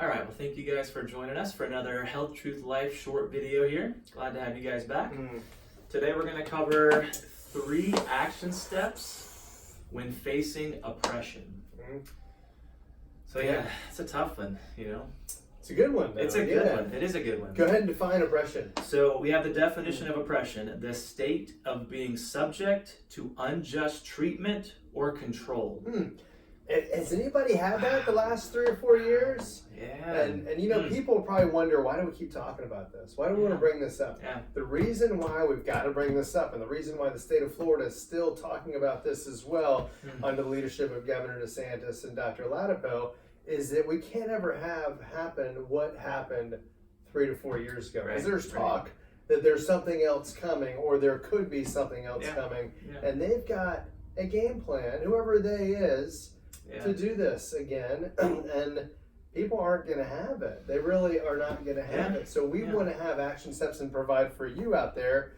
All right, well, thank you guys for joining us for another Health, Truth, Life short video here. Glad to have you guys back. Today we're going to cover 3 action steps when facing oppression. So yeah, it's a tough one, you know. It's a good one, though. It's a good one. It is a good one. Go ahead and define oppression. So we have the definition of oppression: the state of being subject to unjust treatment or control. Has anybody had that the last 3 or 4 years? Yeah. And you know, people probably wonder, why do we keep talking about this? Why do we want to bring this up? Yeah. The reason why we've got to bring this up, and the reason why the state of Florida is still talking about this as well, under the leadership of Governor DeSantis and Dr. Latipo, is that we can't ever have happen what happened 3 to 4 years ago. Because there's talk that there's something else coming, or there could be something else coming, and they've got a game plan, whoever they is, to do this again, and people aren't going to have it. They really are not going to have it. So we want to have action steps and provide for you out there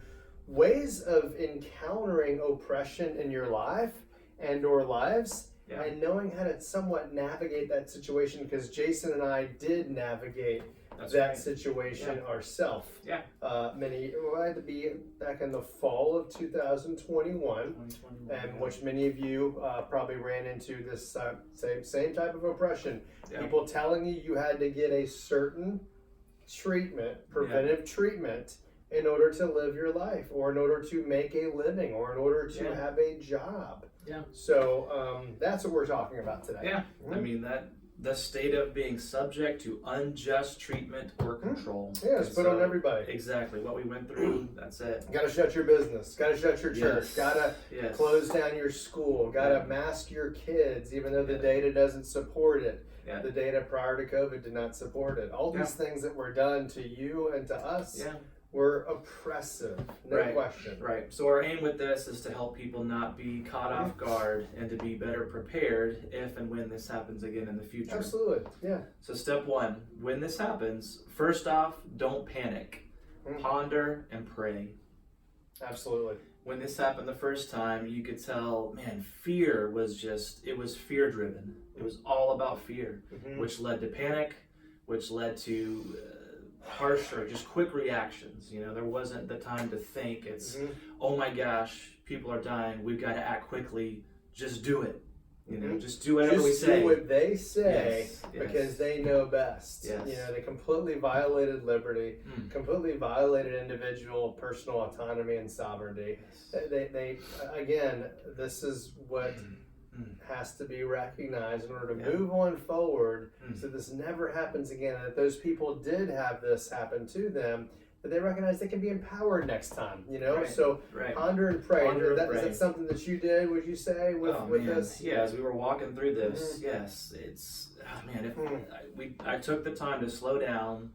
ways of encountering oppression in your life and or lives, and knowing how to somewhat navigate that situation, because Jason and I did navigate that situation ourselves. I had to be back in the fall of 2021, and which many of you probably ran into this same type of oppression. People telling you had to get a certain treatment, preventive treatment, in order to live your life, or in order to make a living, or in order to have a job. So that's what we're talking about today. I mean, the state of being subject to unjust treatment or control. It's put on everybody. Exactly what we went through. That's it. Got to shut your business. Got to shut your church. Got to close down your school. Got to mask your kids, even though the data doesn't support it. The data prior to COVID did not support it. All these things that were done to you and to us were oppressive. No question. Right. So our aim with this is to help people not be caught off guard and to be better prepared if and when this happens again in the future. Absolutely. Yeah. So step 1, when this happens, first off, don't panic. Ponder and pray. Absolutely. When this happened the first time, you could tell, man, fear was it was fear driven. It was all about fear, which led to panic, which led to harsh or just quick reactions. You know, there wasn't the time to think. It's, oh my gosh, people are dying. We've got to act quickly. Just do it. You know, just do whatever we say. Just do what they say because they know best. You know, they completely violated liberty, completely violated individual personal autonomy and sovereignty. They again, this is what has to be recognized in order to move on forward, so this never happens again. And that those people did have this happen to them, that they recognize they can be empowered next time. You know, so ponder and pray. Is that something that you did? Would you say with this? Yeah, as we were walking through this, it's I took the time to slow down.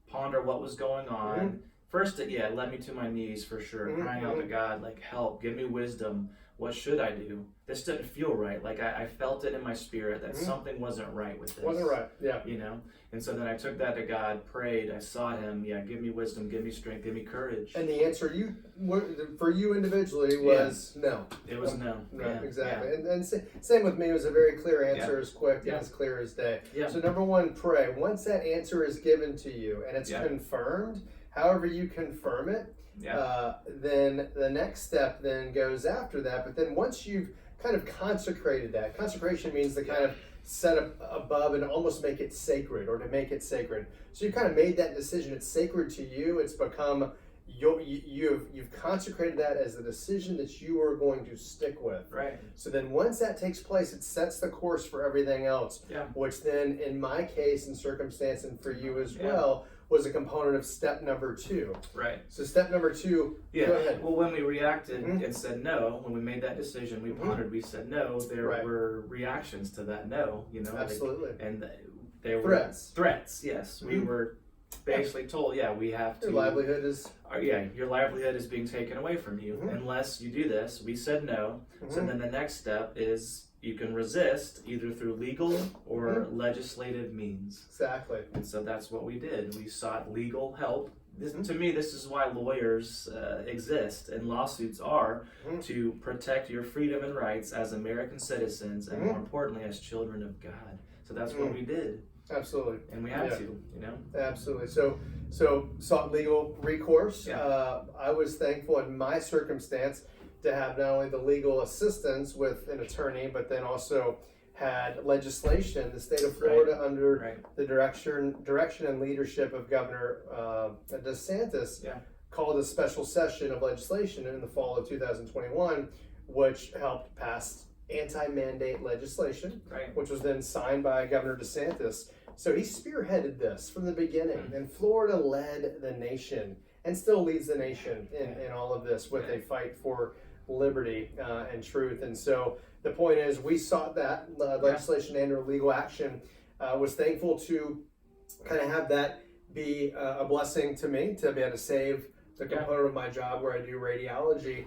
Ponder what was going on. First, it led me to my knees for sure, crying out to God, like, help, give me wisdom. What should I do? This didn't feel right. Like I felt it in my spirit that something wasn't right with this. Wasn't right, You know? And so then I took that to God, prayed, I sought Him, give me wisdom, give me strength, give me courage. And the answer for you individually was no. It was no. Exactly. And same with me, it was a very clear answer, as quick and as clear as day. So number 1, pray. Once that answer is given to you and it's confirmed, however you confirm it, then the next step then goes after that. But then once you've kind of consecrated that, consecration means to kind of set up above and almost make it sacred, or to make it sacred. So you've kind of made that decision. It's sacred to you. It's become you've consecrated that as the decision that you are going to stick with. So then once that takes place, it sets the course for everything else, which then in my case and circumstance, and for you as well, was a component of step number 2. So step number 2, go ahead. Well, when we reacted and said no, when we made that decision, we pondered, we said no, there were reactions to that no, you know. Absolutely. And they were threats, yes. We were basically told, we have to. Your livelihood is. Your livelihood is being taken away from you unless you do this. We said no. So then the next step is you can resist either through legal or legislative means. Exactly. And so that's what we did. We sought legal help. To me, this is why lawyers exist and lawsuits are, to protect your freedom and rights as American citizens and more importantly as children of God. So So that's what we did. Absolutely. And we had to, you know? Absolutely. So sought legal recourse. Yeah. I was thankful in my circumstance to have not only the legal assistance with an attorney, but then also had legislation. The state of Florida, under the direction and leadership of Governor DeSantis, called a special session of legislation in the fall of 2021, which helped pass anti-mandate legislation, which was then signed by Governor DeSantis. So he spearheaded this from the beginning, and Florida led the nation and still leads the nation in all of this with a fight for liberty and truth. And so the point is, we sought that legislation and or legal action. Was thankful to kind of have that be a blessing to me, to be able to save the component of my job where I do radiology.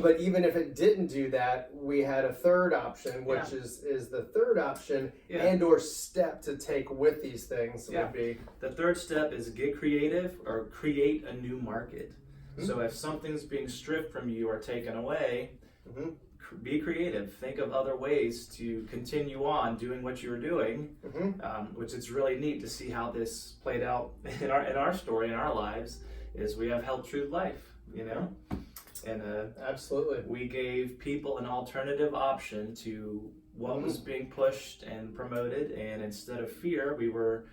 But even if it didn't do that, we had a third option, which is the third option and or step to take with these things would be. The third step is get creative or create a new market. So if something's being stripped from you or taken away, be creative. Think of other ways to continue on doing what you're doing, which is really neat to see how this played out in our story, in our lives, is we have Health Truth Life, you know? And absolutely, we gave people an alternative option to what was being pushed and promoted, and instead of fear, we were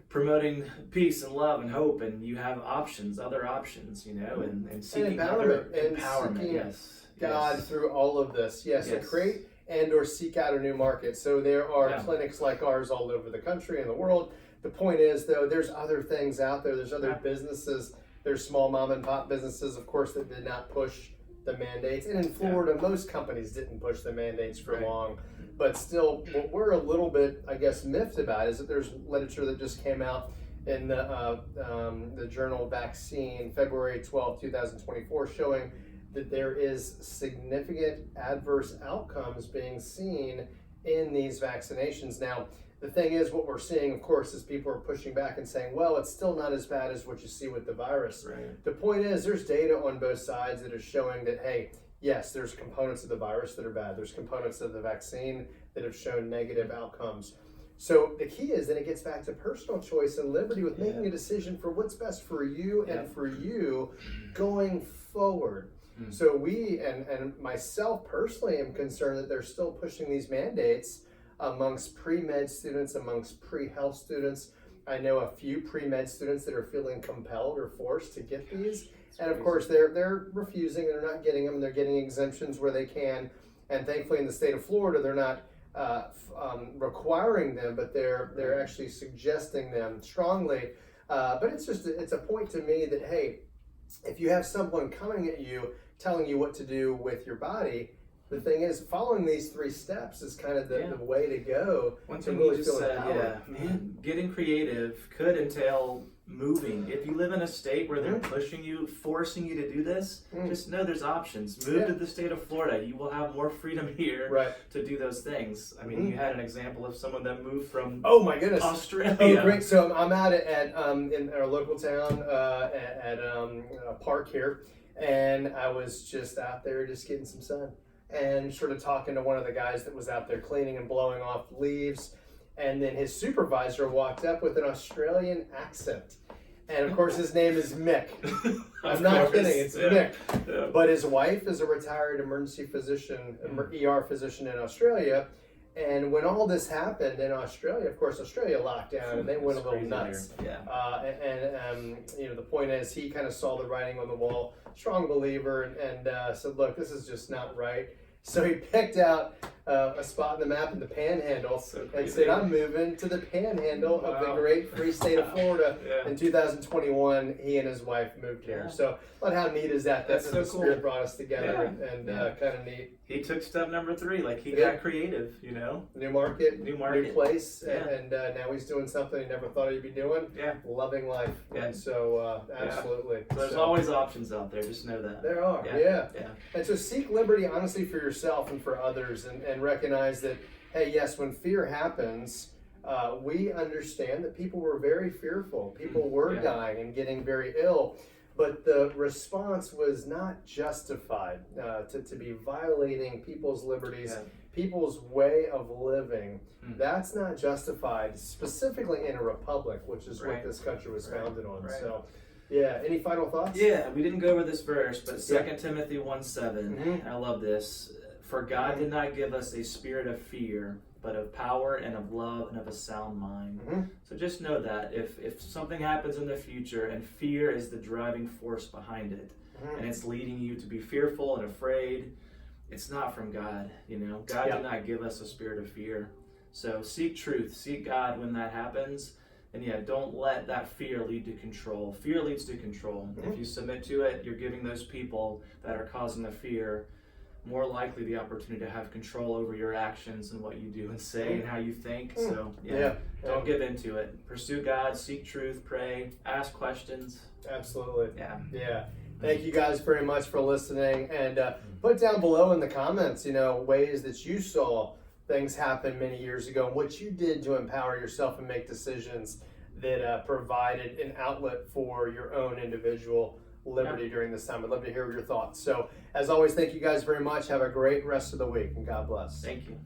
promoting peace and love and hope, and you have options, other options, you know, and seeking empowerment, God through all of this. So create and or seek out a new market. So there are clinics like ours all over the country and the world. The point is, though, there's other things out there. There's other businesses. There's small mom and pop businesses, of course, that did not push the mandates. And in Florida, most companies didn't push the mandates for long. But still, what we're a little bit, I guess, miffed about is that there's literature that just came out in the journal Vaccine, February 12, 2024, showing that there is significant adverse outcomes being seen in these vaccinations. Now, the thing is, what we're seeing, of course, is people are pushing back and saying, well, it's still not as bad as what you see with the virus. The point is, there's data on both sides that is showing that, hey, yes, there's components of the virus that are bad. There's components of the vaccine that have shown negative outcomes. So the key is that it gets back to personal choice and liberty with making a decision for what's best for you and for you going forward. So we, and myself personally, am concerned that they're still pushing these mandates amongst pre-med students, amongst pre-health students. I know a few pre-med students that are feeling compelled or forced to get these. And of course, they're refusing, they're not getting them. They're getting exemptions where they can. And thankfully in the state of Florida, they're not requiring them, but they're actually suggesting them strongly. But it's a point to me that, hey, if you have someone coming at you, telling you what to do with your body, the thing is, following these three steps is kind of the way to go. One thing you just said, getting creative could entail moving. If you live in a state where they're pushing you, forcing you to do this, just know there's options. Move to the state of Florida. You will have more freedom here to do those things. I mean, you had an example of someone that moved from Australia. Oh, great. So I'm out at in our local town at a park here, and I was just out there just getting some sun and sort of talking to one of the guys that was out there cleaning and blowing off leaves. And then his supervisor walked up with an Australian accent. And of course, his name is Mick. I'm not kidding, it's Mick. Yeah. But his wife is a retired emergency physician, ER physician in Australia. And when all this happened in Australia, of course, Australia locked down and they went a little nuts. The point is, he kind of saw the writing on the wall, strong believer, and said, look, this is just not right. So he picked out a spot in the map in the Panhandle and said, I'm moving to the Panhandle of the great free state of Florida. In 2021, he and his wife moved here. So, but how neat is that? That's so the Spirit brought us together and kind of neat. He took step number 3, like he got creative, you know? New market, new place, and now he's doing something he never thought he'd be doing. Loving life. And so, absolutely. So there's always options out there, just know that. There are, And so seek liberty, honestly, for yourself and for others, and recognize that, hey, yes, when fear happens, we understand that people were very fearful. People were dying and getting very ill. But the response was not justified to be violating people's liberties, people's way of living, that's not justified specifically in a republic, which is what this country was founded on. So, yeah, any final thoughts? Yeah, we didn't go over this verse, but 2 Timothy 1:7, I love this. For God did not give us a spirit of fear, but of power and of love and of a sound mind. So just know that if something happens in the future and fear is the driving force behind it, and it's leading you to be fearful and afraid, it's not from God. God did not give us a spirit of fear. So seek truth, seek God when that happens, and don't let that fear lead to control. Fear leads to control. If you submit to it, you're giving those people that are causing the fear more likely the opportunity to have control over your actions and what you do and say and how you think. So don't give into it. Pursue God, seek truth, pray, ask questions. Absolutely. Yeah. Thank you guys very much for listening, and put down below in the comments, ways that you saw things happen many years ago and what you did to empower yourself and make decisions that provided an outlet for your own individual liberty during this time. I'd love to hear your thoughts. So, as always, thank you guys very much. Have a great rest of the week, and God bless. Thank you.